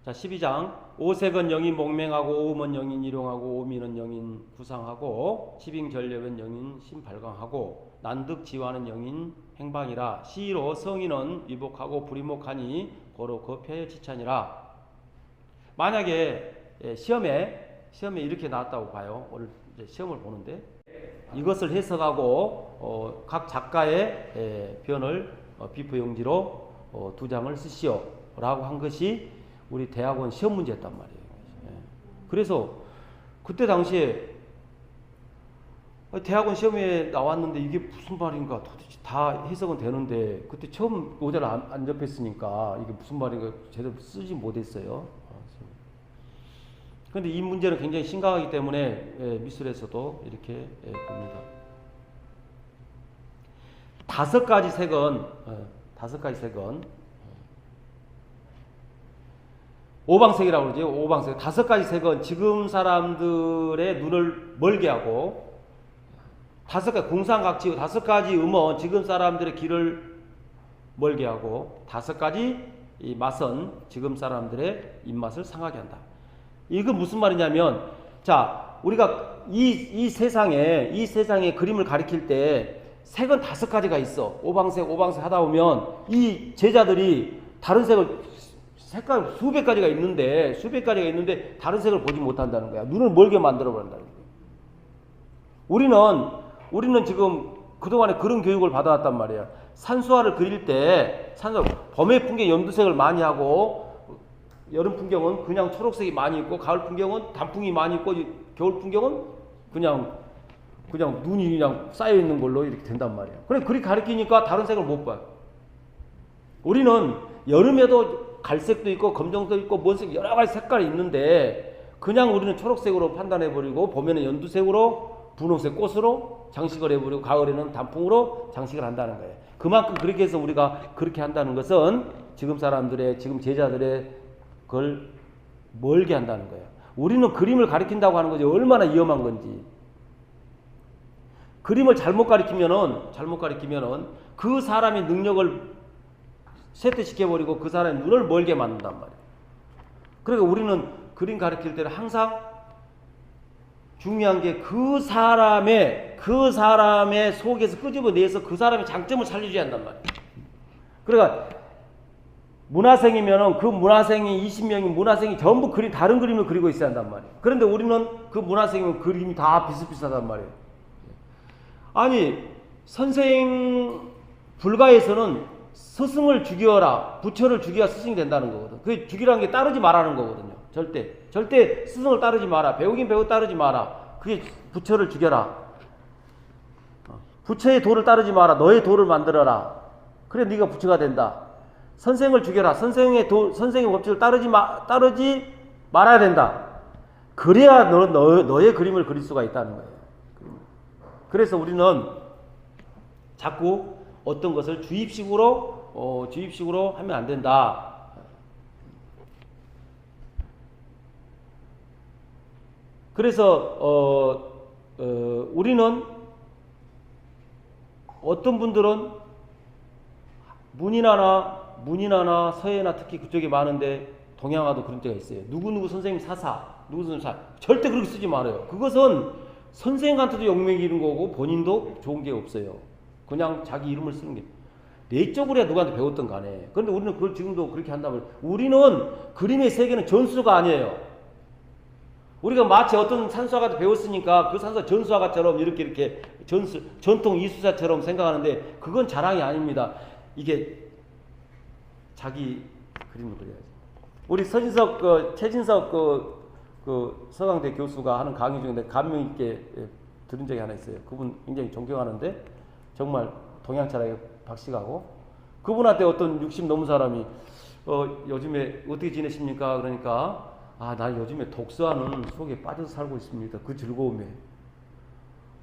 자, 12장. 오색은 영인 목맹하고 오음은 영인 일용하고 오미는 영인 구상하고 치빙전력은 영인 신발광하고 난득지화는 영인 행방이라. 시로 성인은 위복하고 불위목하니 고로 거표의 지찬이라. 만약에 시험에 이렇게 나왔다고 봐요. 오늘 이제 시험을 보는데 이것을 해석하고 각 작가의 변을 비포용지로 2장을 쓰시오 라고 한 것이 우리 대학원 시험 문제였단 말이에요. 그래서 그때 당시에 대학원 시험에 나왔는데 이게 무슨 말인가 도대체 다 해석은 되는데 그때 처음 모델을 안 접했으니까 이게 무슨 말인가 제대로 쓰지 못했어요. 그런데 이 문제는 굉장히 심각하기 때문에 미술에서도 이렇게 봅니다. 5가지 색은 오방색이라고 그러죠. 오방색. 5가지 색은 지금 사람들의 눈을 멀게 하고 5가지 공상각지고 5가지 음은 지금 사람들의 귀를 멀게 하고 5가지 이 맛은 지금 사람들의 입맛을 상하게 한다. 이건 무슨 말이냐면 자 우리가 이 세상에 그림을 가리킬 때 색은 5가지가 있어. 오방색 하다 보면 이 제자들이 다른 색을 색깔 수백 가지가 있는데 다른 색을 보지 못한다는 거야. 눈을 멀게 만들어 버린다는 거야. 우리는 지금 그동안에 그런 교육을 받아왔단 말이야. 산수화를 그릴 때 봄의 풍경 연두색을 많이 하고 여름 풍경은 그냥 초록색이 많이 있고 가을 풍경은 단풍이 많이 있고 겨울 풍경은 그냥 눈이 그냥 쌓여 있는 걸로 이렇게 된단 말이야. 그래 그리 가리키니까 다른 색을 못 봐요. 우리는 여름에도 갈색도 있고 검정도 있고 뭔색 여러 가지 색깔이 있는데 그냥 우리는 초록색으로 판단해버리고 봄에는 연두색으로 분홍색 꽃으로 장식을 해버리고 가을에는 단풍으로 장식을 한다는 거예요. 그만큼 그렇게 해서 우리가 그렇게 한다는 것은 지금 제자들의 그걸 멀게 한다는 거예요. 우리는 그림을 가리킨다고 하는 것이 얼마나 위험한 건지. 그림을 잘못 가리키면은 그 사람의 능력을 쇠퇴시켜버리고 그 사람의 눈을 멀게 만든단 말이에요. 그러니까 우리는 그림 가르칠 때는 항상 중요한 게 그 사람의 속에서 끄집어내서 그 사람의 장점을 살려줘야 한단 말이에요. 그러니까 문화생이면은 그 문화생이 20명이 문화생이 전부 다른 그림을 그리고 있어야 한단 말이에요. 그런데 우리는 그 문화생이면 그림이 다 비슷비슷하단 말이에요. 아니 선생 불가에서는 스승을 죽여라, 부처를 죽여야 스승이 된다는 거거든. 그 죽이라는 게 따르지 말라는 거거든요. 절대 스승을 따르지 마라. 배우긴 배우 따르지 마라. 그게 부처를 죽여라. 부처의 도를 따르지 마라. 너의 도를 만들어라. 그래 네가 부처가 된다. 선생을 죽여라. 선생의 법칙을 따르지 말아야 된다. 그래야 너의 그림을 그릴 수가 있다는 거예요. 그래서 우리는 자꾸 어떤 것을 주입식으로 하면 안 된다. 그래서 우리는 어떤 분들은 문인화나 서예나 특히 그쪽에 많은데 동양화도 그런 데가 있어요. 누구누구 선생님 사사, 누구 선생님 사. 절대 그렇게 쓰지 말아요. 그것은 선생님한테도 욕먹이 이는 거고 본인도 좋은 게 없어요. 그냥 자기 이름을 쓰는 게 내적으로야 누구한테 배웠던 간에. 그런데 우리는 그걸 지금도 그렇게 한다면 우리는 그림의 세계는 전수가 아니에요. 우리가 마치 어떤 산수화가도 배웠으니까 그 산수화 전수화가처럼 이렇게 전통 이수사처럼 생각하는데 그건 자랑이 아닙니다. 이게 자기 그림을 그려야지. 우리 최진석 서강대 교수가 하는 강의 중에 감명 있게 들은 적이 하나 있어요. 그분 굉장히 존경하는데 정말 동양철학의 박식하고 그분한테 어떤 60 넘은 사람이 요즘에 어떻게 지내십니까? 그러니까 나 요즘에 독서하는 속에 빠져서 살고 있습니다. 그 즐거움에.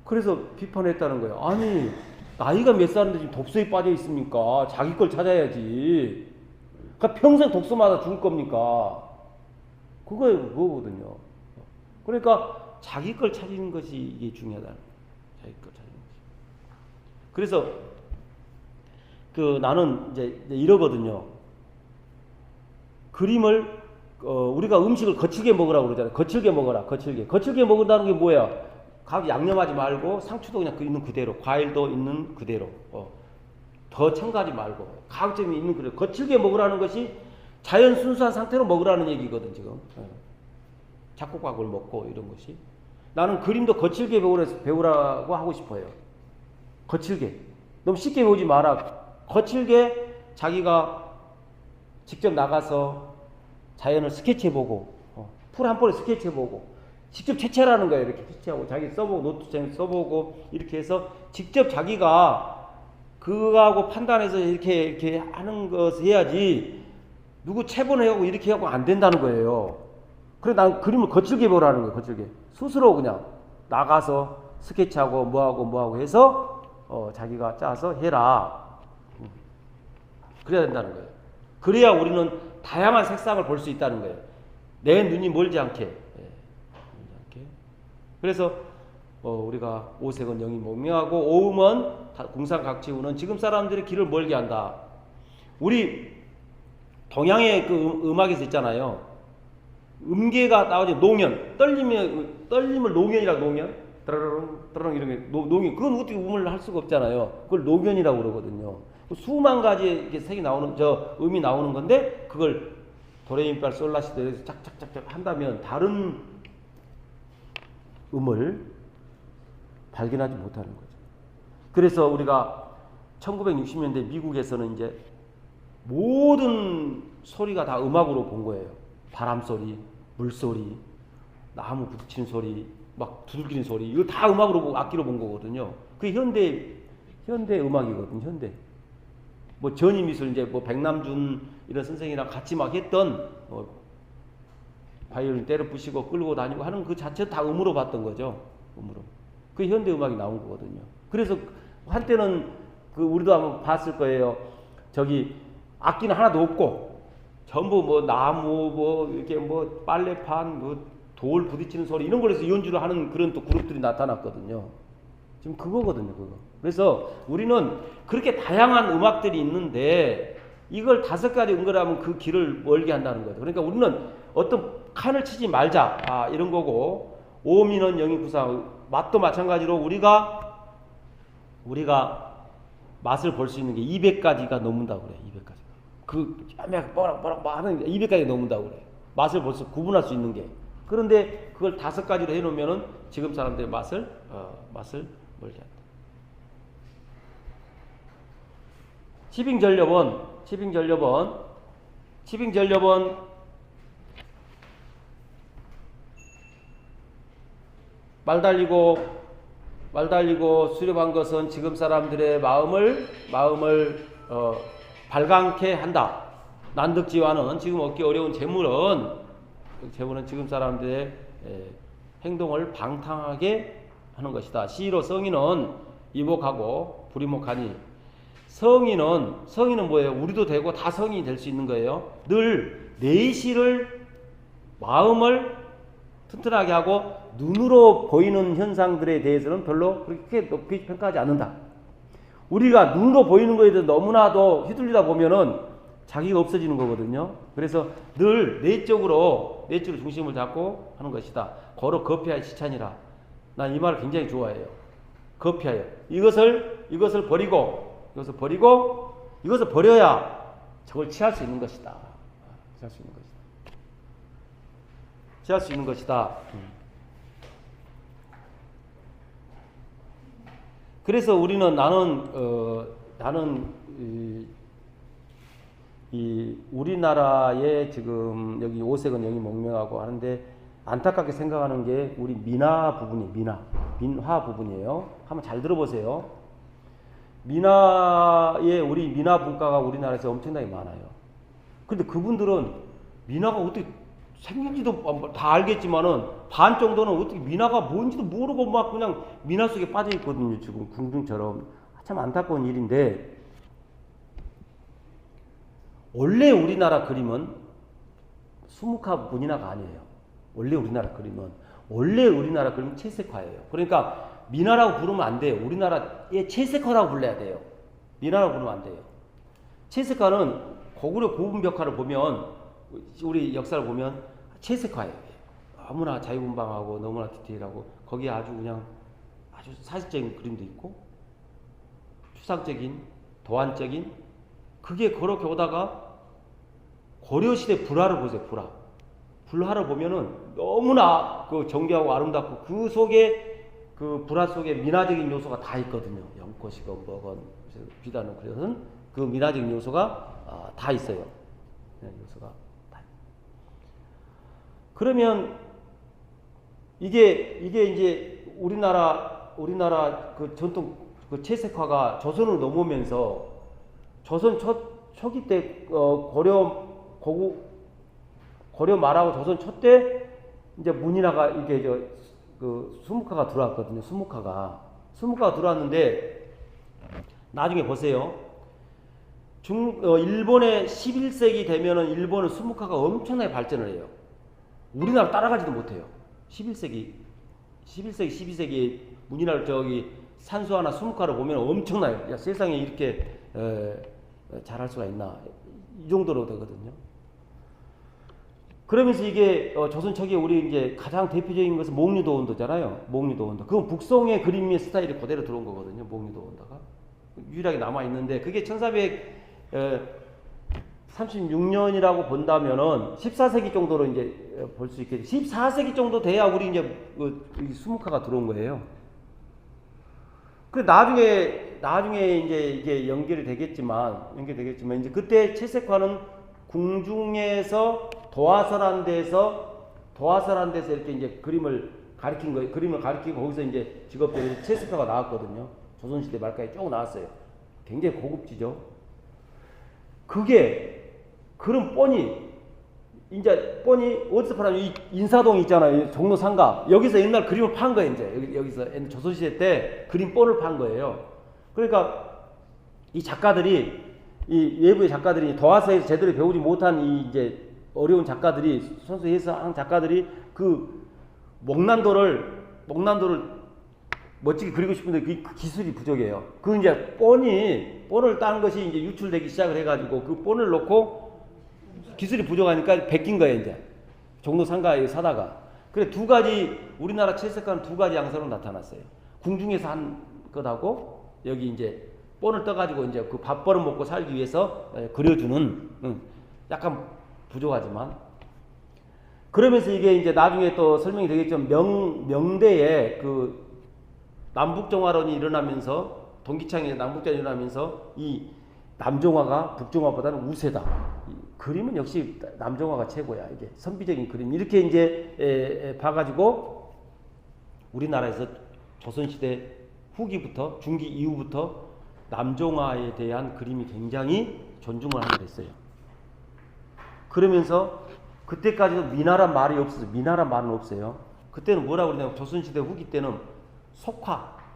그래서 비판했다는 거예요. 아니 나이가 몇 살인데 지금 독서에 빠져 있습니까? 자기 걸 찾아야지. 그러니까 평생 독서마다 죽을 겁니까? 그거거든요. 그러니까 자기 걸 찾는 것이 이게 중요하다. 자기 걸 찾는 것이. 그래서 나는 이제 이러거든요. 그림을 우리가 음식을 거칠게 먹으라고 그러잖아요. 거칠게 먹어라. 거칠게 먹는다는 게 뭐야? 각 양념하지 말고 상추도 그냥 있는 그대로, 과일도 있는 그대로, 더 첨가하지 말고 가급적이면 있는 그대로 거칠게 먹으라는 것이 자연 순수한 상태로 먹으라는 얘기거든 지금. 잡곡밥을 먹고 이런 것이. 나는 그림도 거칠게 배우라고 하고 싶어요. 거칠게. 너무 쉽게 배우지 마라. 거칠게 자기가 직접 나가서 자연을 스케치해보고, 풀 한 번에 스케치해보고, 직접 채취하라는 거예요. 이렇게 채취하고, 자기 써보고, 노트장에 써보고, 이렇게 해서 직접 자기가 그거하고 판단해서 이렇게 하는 것을 해야지, 누구 체본해하고 이렇게 하고 안 된다는 거예요. 그래, 난 그림을 거칠게 보라는 거예요, 거칠게. 스스로 그냥 나가서 스케치하고, 뭐하고 해서, 자기가 짜서 해라. 그래야 된다는 거예요. 그래야 우리는 다양한 색상을 볼 수 있다는 거예요. 내 눈이 멀지 않게. 그래서 우리가 오색은 영이 목명하고 오음은 궁상각지우는 지금 사람들이 길을 멀게 한다. 우리 동양의 그 음악에서 있잖아요. 음계가 나오지. 농연, 떨림을 농연이라고. 농연, 따라랑 이런 게 농연. 그건 어떻게 음을 할 수가 없잖아요. 그걸 농연이라고 그러거든요. 수만 가지 이렇게 색이 나오는, 음이 나오는 건데, 그걸 도레미파 솔라시도 이렇게 짝짝짝짝 한다면 다른 음을 발견하지 못하는 거죠. 그래서 우리가 1960년대 미국에서는 이제 모든 소리가 다 음악으로 본 거예요. 바람 소리, 물 소리, 나무 부딪히는 소리, 막 두들기는 소리, 이거 다 음악으로 악기로 본 거거든요. 그게 현대 음악이거든요. 현대. 뭐 전임미술 이제 뭐 백남준 이런 선생이랑 같이 막 했던 바이올린 때려 부시고 끌고 다니고 하는 그 자체 다 음으로 봤던 거죠. 음으로. 그 현대 음악이 나온 거거든요. 그래서 한때는 우리도 한번 봤을 거예요. 저기 악기는 하나도 없고 전부 뭐 나무 뭐 이렇게 뭐 빨래판 뭐 돌 부딪히는 소리 이런 걸로 해서 연주를 하는 그런 또 그룹들이 나타났거든요. 지금 그거거든요, 그거. 그래서 우리는 그렇게 다양한 음악들이 있는데 이걸 5가지 응거하면 그 길을 멀게 한다는 거죠. 그러니까 우리는 어떤 칸을 치지 말자, 이런 거고, 오미는 영이 구상, 맛도 마찬가지로 우리가 맛을 볼 수 있는 게 200가지가 넘는다고 그래. 200가지가. 뭐라 하는 200가지 넘는다고 그래. 맛을 벌써 구분할 수 있는 게. 그런데 그걸 5가지로 해놓으면은 지금 사람들의 맛을 멀게 한다. 치빙전력은 말 달리고 수렵한 것은 지금 사람들의 마음을 발광케 한다. 난득지와는 지금 얻기 어려운 재물은 지금 사람들의 행동을 방탕하게 하는 것이다. 시로 성인은 이목하고 불이목하니. 성인은 뭐예요? 우리도 되고 다 성인이 될 수 있는 거예요. 늘 내실을, 마음을 튼튼하게 하고 눈으로 보이는 현상들에 대해서는 별로 그렇게 높이 평가하지 않는다. 우리가 눈으로 보이는 거에 대해서 너무나도 휘둘리다 보면은 자기가 없어지는 거거든요. 그래서 늘 내적으로 중심을 잡고 하는 것이다. 거로 거피하여 시찬이라. 난 이 말을 굉장히 좋아해요. 거피하여. 이것을 버리고 이것을 버려야 저걸 취할 수 있는 것이다. 취할 수 있는 것이다. 그래서 우리는 나는 이 우리나라의 지금 여기 오색은 영이 목명하고 하는데 안타깝게 생각하는 게 우리 민화 부분이에요. 한번 잘 들어보세요. 우리 민화 문화가 우리나라에서 엄청나게 많아요. 근데 그분들은 민화가 어떻게 생긴지도 다 알겠지만은 반 정도는 어떻게 민화가 뭔지도 모르고 막 그냥 민화 속에 빠져 있거든요. 지금 궁중처럼. 참 안타까운 일인데, 원래 우리나라 그림은 수묵화 문인화가 아니에요. 원래 우리나라 그림은 채색화예요. 그러니까 미나라고 부르면 안 돼요. 우리나라의 채색화라고 불러야 돼요. 미나라고 부르면 안 돼요. 채색화는 고구려 고분 벽화를 보면, 우리 역사를 보면 채색화예요. 너무나 자유분방하고 너무나 디테일하고, 거기에 아주 그냥 아주 사실적인 그림도 있고 추상적인 도안적인, 그게 그렇게 오다가 고려시대 불화를 보세요. 불화를 보면은 너무나 그 정교하고 아름답고, 그 속에 그 불화 속에 민화적인 요소가 다 있거든요. 연꽃이건 뭐건 비단은, 그래서 그 민화적인 요소가 다 있어요. 요소가 다. 그러면 이게 이제 우리나라 그 전통 그 채색화가 조선으로 넘어오면서, 조선 초기 때 고려 말하고 조선 초 때 이제 문인화가 이게 그 수묵화가 들어왔거든요. 수묵화가 들어왔는데, 나중에 보세요. 일본의 11세기 되면은 일본은 수묵화가 엄청나게 발전을 해요. 우리나라 따라가지도 못해요. 11세기, 12세기 문인화를 산수화나 수묵화를 보면 엄청나요. 야, 세상에 이렇게 잘할 수가 있나, 이 정도로 되거든요. 그러면서 이게 조선 초기에 우리 이제 가장 대표적인 것은 목류도원도잖아요. 목류도원도. 그건 북송의 그림의 스타일이 그대로 들어온 거거든요. 목류도원도가 유일하게 남아 있는데, 그게 1436년이라고 본다면은 14세기 정도로 이제 볼 수 있겠죠. 14세기 정도 돼야 우리 이제 수묵화가 들어온 거예요. 그 나중에 이제 이게 연결이 되겠지만 이제 그때 채색화는 궁중에서 도화설한 데서 이렇게 이제 그림을 가리킨 거예요. 그림을 가리키고 거기서 이제 직업대로 채색화가 나왔거든요. 조선시대 말까지 쭉 나왔어요. 굉장히 고급지죠. 그런 뻔히 어디서 파냐면 이 인사동 있잖아요. 종로 상가. 여기서 옛날 그림을 판 거예요. 이제 여기서 조선시대 때 그림 뻔을 판 거예요. 그러니까 이 작가들이, 이 외부의 작가들이 도화서에서 제대로 배우지 못한 이 이제 어려운 작가들이, 선수해서 한 작가들이 그 목난도를 멋지게 그리고 싶은데 그 기술이 부족해요. 그 이제 뻔을 딴 것이 이제 유출되기 시작을 해가지고, 그 뻔을 놓고 기술이 부족하니까 베낀 거예요. 이제 종로 상가에 사다가. 그래, 우리나라 채색화는 두 가지 양상으로 나타났어요. 궁중에서 한 것하고, 여기 이제 뻔을 떠가지고 이제 그 밥벌어 먹고 살기 위해서 그려주는, 약간 부족하지만, 그러면서 이게 이제 나중에 또 설명이 되겠지만, 명대에 그 남북정화론이 일어나면서, 동기창의 남북정화론이 일어나면서 이 남정화가 북정화보다는 우세다. 그림은 역시 남정화가 최고야. 이게 선비적인 그림. 이렇게 이제 봐가지고 우리나라에서 조선시대 후기부터, 중기 이후부터 남정화에 대한 그림이 굉장히 존중을 하게 됐어요. 그러면서 그때까지도 미나란 말이 없었어요. 미나란 말은 없어요. 그때는 뭐라고 그러냐면, 조선시대 후기 때는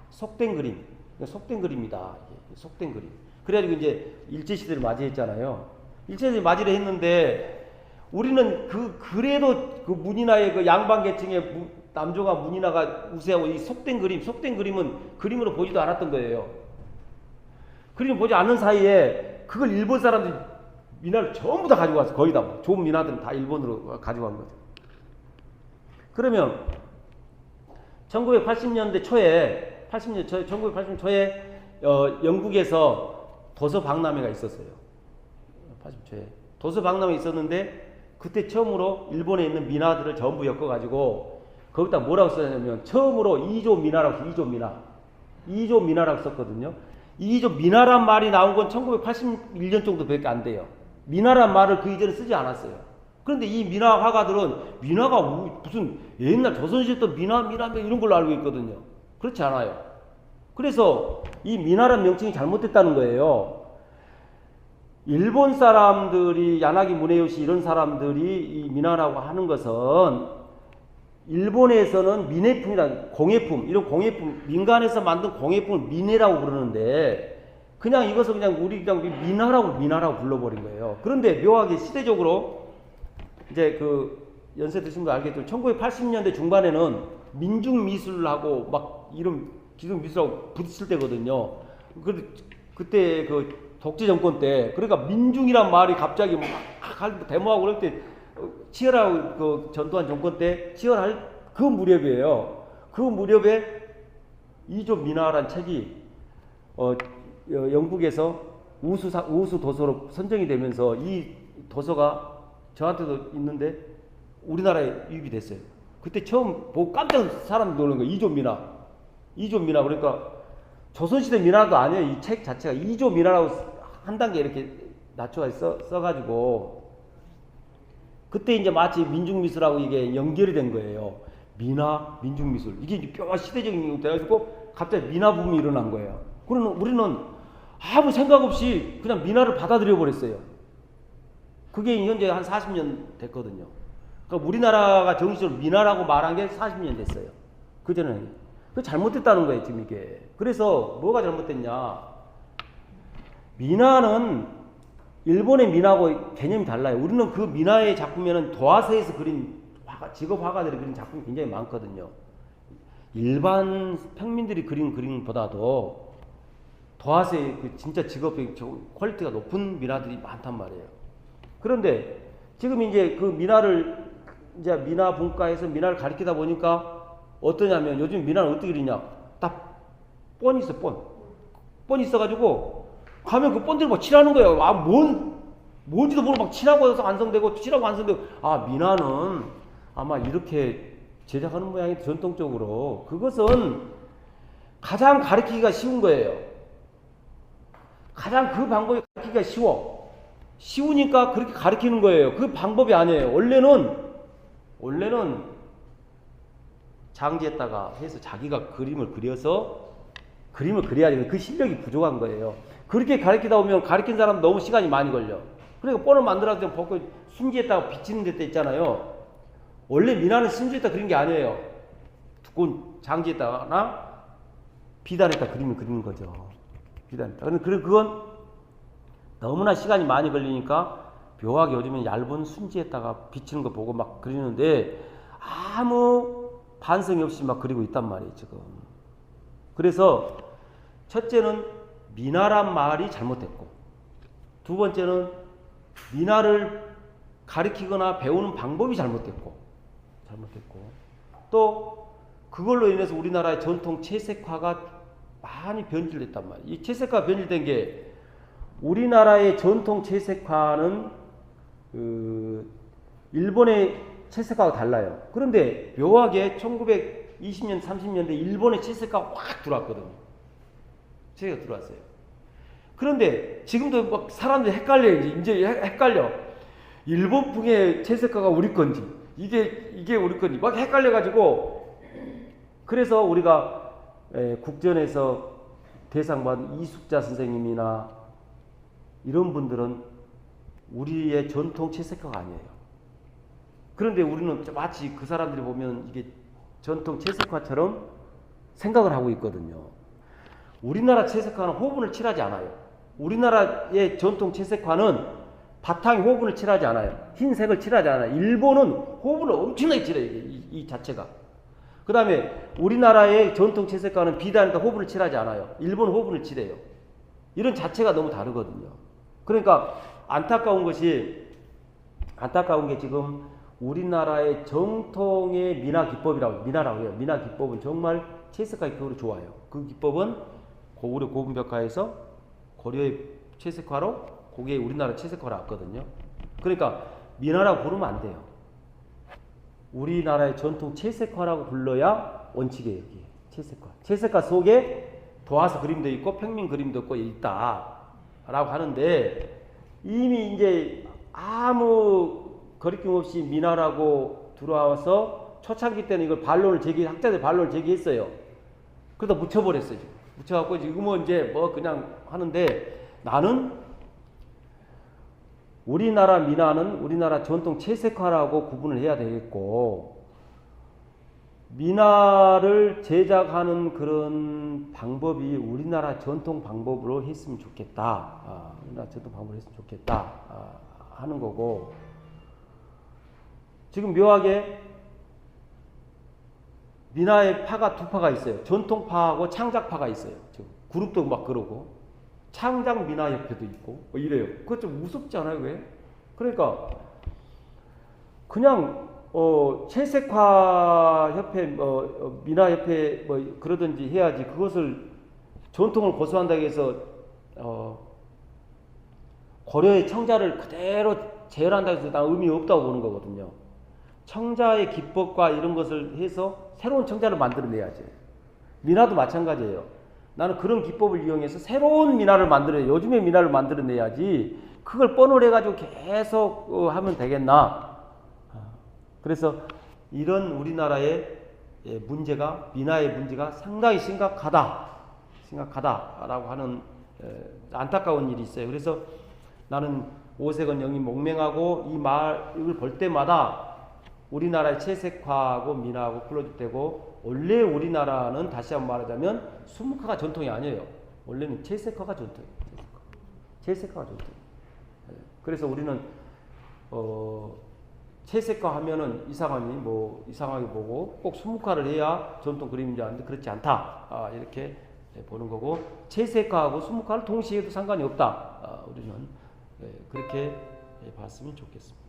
속된 그림. 속된 그림이다. 속된 그림. 그래가지고 이제 일제시대를 맞이했잖아요. 일제시대를 맞이를 했는데, 우리는 그래도 그 문인화의 그 양반계층의 남조가 문인화가 우세하고, 이 속된 그림은 그림으로 보지도 않았던 거예요. 그림을 보지 않는 사이에 그걸 일본 사람들이 민화를 전부 다 가지고 왔어. 거의 다. 좋은 민화들은 다 일본으로 가지고 간 거죠. 그러면 1980년대 초에 영국에서 도서박람회가 있었어요. 80초에 도서박람회 있었는데, 그때 처음으로 일본에 있는 민화들을 전부 엮어가지고 거기다 뭐라고 썼냐면, 처음으로 2조 민화라고 썼거든요. 2조 민화란 말이 나온 건 1981년 정도밖에 안 돼요. 민화란 말을 그 이전에 쓰지 않았어요. 그런데 이 민화 화가들은 민화가 무슨 옛날 조선시대 때 민화 이런 걸로 알고 있거든요. 그렇지 않아요. 그래서 이 민화란 명칭이 잘못됐다는 거예요. 일본 사람들이, 야나기 무네요시 이런 사람들이 이 민화라고 하는 것은, 일본에서는 민해품이란 공예품, 이런 공예품, 민간에서 만든 공예품을 민해라고 부르는데, 그냥 이것을 우리 민화라고 불러버린 거예요. 그런데 묘하게 시대적으로 이제 그 연세 드신 거 알겠지만 1980년대 중반에는 민중미술하고 막 이런 기성미술하고 부딪힐 때거든요. 그때 그 독재 정권 때 그러니까 민중이란 말이 갑자기 막 데모하고 그럴 때 치열하고 그 전두환 정권 때 치열할 그 무렵이에요. 그 무렵에 이조 미나라는 책이 영국에서 우수 도서로 선정이 되면서 이 도서가 저한테도 있는데 우리나라에 유입이 됐어요. 그때 처음 보고 깜짝 사람 놀란 거예요. 이조 미나 그러니까 조선시대 미나도 아니에요. 이 책 자체가 이조 미나라고 한 단계 이렇게 낮춰서 써가지고 그때 이제 마치 민중미술하고 이게 연결이 된 거예요. 미나, 민중미술. 이게 이제 뼈가 시대적인 게 돼가지고 갑자기 미나 붐이 일어난 거예요. 그러면 우리는 아무 생각 없이 그냥 미나를 받아들여 버렸어요. 그게 현재 한 40년 됐거든요. 그러니까 우리나라가 정식으로 미나라고 말한 게 40년 됐어요. 그전에는. 그 잘못됐다는 거예요, 지금 이게. 그래서 뭐가 잘못됐냐. 미나는 일본의 미나하고 개념이 달라요. 우리는 그 미나의 작품에는 도화서에서 그린 직업 화가들이 그린 작품이 굉장히 많거든요. 일반 평민들이 그린 그림보다도 도화서의 그 진짜 직업의 퀄리티가 높은 미나들이 많단 말이에요. 그런데 지금 이제 그 미나를 이제 미나 분과에서 미나를 가리키다 보니까 어떠냐면 요즘 미나는 어떻게 그리냐. 딱 뻔이 있어, 뻔이 있어가지고 가면 그 뻔대로 막 칠하는 거예요. 뭔지도 모르고 막 칠하고 완성되고 칠하고 완성되고. 미나는 아마 이렇게 제작하는 모양이 전통적으로 그것은 가장 가르치기가 쉬운 거예요. 가장 그 방법이 가르치기가 쉬우니까 그렇게 가르치는 거예요. 그 방법이 아니에요. 원래는 장지에다가 해서 자기가 그림을 그려야 되는 그 실력이 부족한 거예요. 그렇게 가르치다 보면 가르친 사람 너무 시간이 많이 걸려. 그러니까 뻔을 만들어서 벗고 순지에다가 비치는 데 있잖아요. 원래 미나는 순지에다 그린 게 아니에요. 두꺼운 장지에다가나 비단에다 그림을 그리는 거죠. 비단에다. 그런데 그건 너무나 시간이 많이 걸리니까 묘하게 요즘에 얇은 순지에다가 비치는 거 보고 막 그리는데 아무 반성이 없이 막 그리고 있단 말이에요, 지금. 그래서 첫째는 미나란 말이 잘못됐고, 두 번째는 미나를 가르치거나 배우는 방법이 잘못됐고, 또 그걸로 인해서 우리나라의 전통 채색화가 많이 변질됐단 말이에요. 이 채색화 변질된 게 우리나라의 전통 채색화는 일본의 채색화가 달라요. 그런데 묘하게 1920년, 30년대 일본의 채색화가 확 들어왔거든요. 채색화가 들어왔어요. 그런데 지금도 막 사람들이 헷갈려요. 이제 헷갈려. 일본풍의 채색화가 우리 건지 이게 우리 건지 막 헷갈려가지고 그래서 우리가 국전에서 대상 받은 이숙자 선생님이나 이런 분들은 우리의 전통 채색화가 아니에요. 그런데 우리는 마치 그 사람들이 보면 이게 전통 채색화처럼 생각을 하고 있거든요. 우리나라 채색화는 호분을 칠하지 않아요. 우리나라의 전통 채색화는 바탕에 호분을 칠하지 않아요. 흰색을 칠하지 않아요. 일본은 호분을 엄청나게 칠해요. 이 자체가. 그 다음에 우리나라의 전통 채색화는 비단에다 호분을 칠하지 않아요. 일본은 호분을 칠해요. 이런 자체가 너무 다르거든요. 그러니까 안타까운 게 지금 우리나라의 정통의 미나라고 해요. 미나 기법은 정말 채색화 기법으로 좋아요. 그 기법은 고구려 고분벽화에서 고려의 채색화로 그게 우리나라 채색화로 왔거든요. 그러니까 미나라고 부르면 안 돼요. 우리나라의 전통 채색화라고 불러야 원칙이에요. 여기 채색화. 채색화 속에 도화서 그림도 있고 평민 그림도 있고 있다라고 하는데 이미 이제 아무 거리낌 없이 미나라고 들어와서 초창기 때는 이걸 학자들 반론을 제기했어요. 그러다 묻혀버렸어요. 묻혀갖고 지금은 이제 뭐 그냥 하는데 나는 우리나라 미나는 우리나라 전통 채색화라고 구분을 해야 되겠고 미나를 제작하는 그런 방법이 우리나라 전통 방법으로 했으면 좋겠다. 우리나라 전통 방법으로 했으면 좋겠다. 하는 거고 지금 묘하게 민화의 파가 두 파가 있어요. 전통파하고 창작파가 있어요. 지금 그룹도 막 그러고 창작 민화협회도 있고 뭐 이래요. 그거 좀 무섭지 않아요? 왜? 그러니까 그냥 채색화 협회, 민화협회 뭐 그러든지 해야지 그것을 전통을 고수한다고 해서 고려의 청자를 그대로 재현한다고 해서 난 의미 없다고 보는 거거든요. 청자의 기법과 이런 것을 해서 새로운 청자를 만들어내야지. 민화도 마찬가지예요. 나는 그런 기법을 이용해서 새로운 민화를 만들어내야, 요즘의 민화를 만들어내야지 그걸 뻔을 해가지고 계속 하면 되겠나. 그래서 이런 우리나라의 문제가, 민화의 문제가 상당히 심각하다라고 하는 안타까운 일이 있어요. 그래서 나는 오색은 영이 몽맹하고 이 말을 볼 때마다 우리나라의 채색화하고 민화하고 풀어주되고, 원래 우리나라는 다시 한번 말하자면 수묵화가 전통이 아니에요. 원래는 채색화가 전통이에요. 채색화가 전통이에요. 그래서 우리는 채색화 하면은 이상하게 보고 꼭 수묵화를 해야 전통 그림인 줄 아는데 그렇지 않다. 이렇게 보는 거고, 채색화하고 수묵화를 동시에 해도 상관이 없다. 우리는 그렇게 봤으면 좋겠습니다.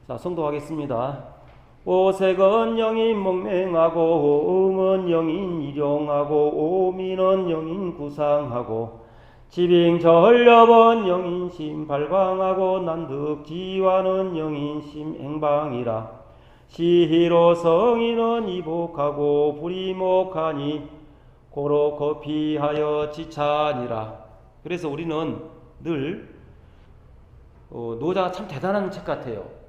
자, 성도하겠습니다. 오색은 영인 몽맹하고, 음은 영인 일용하고, 오민은 영인 구상하고, 지빙전렵은 영인심 발광하고, 난득지화는 영인심 행방이라. 시희로 성인은 이복하고, 불이목하니 고로 거피하여 지찬이라. 그래서 우리는 늘 노자가 참 대단한 책 같아요.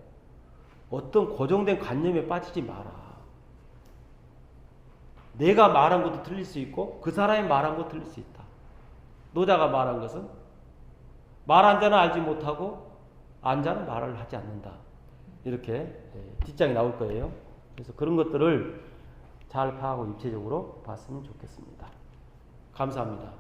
어떤 고정된 관념에 빠지지 마라. 내가 말한 것도 틀릴 수 있고 그 사람이 말한 것도 틀릴 수 있다. 노자가 말한 것은 말한 자는 알지 못하고 안 자는 말을 하지 않는다. 이렇게 뒷장이 나올 거예요. 그래서 그런 것들을 잘 파악하고 입체적으로 봤으면 좋겠습니다. 감사합니다.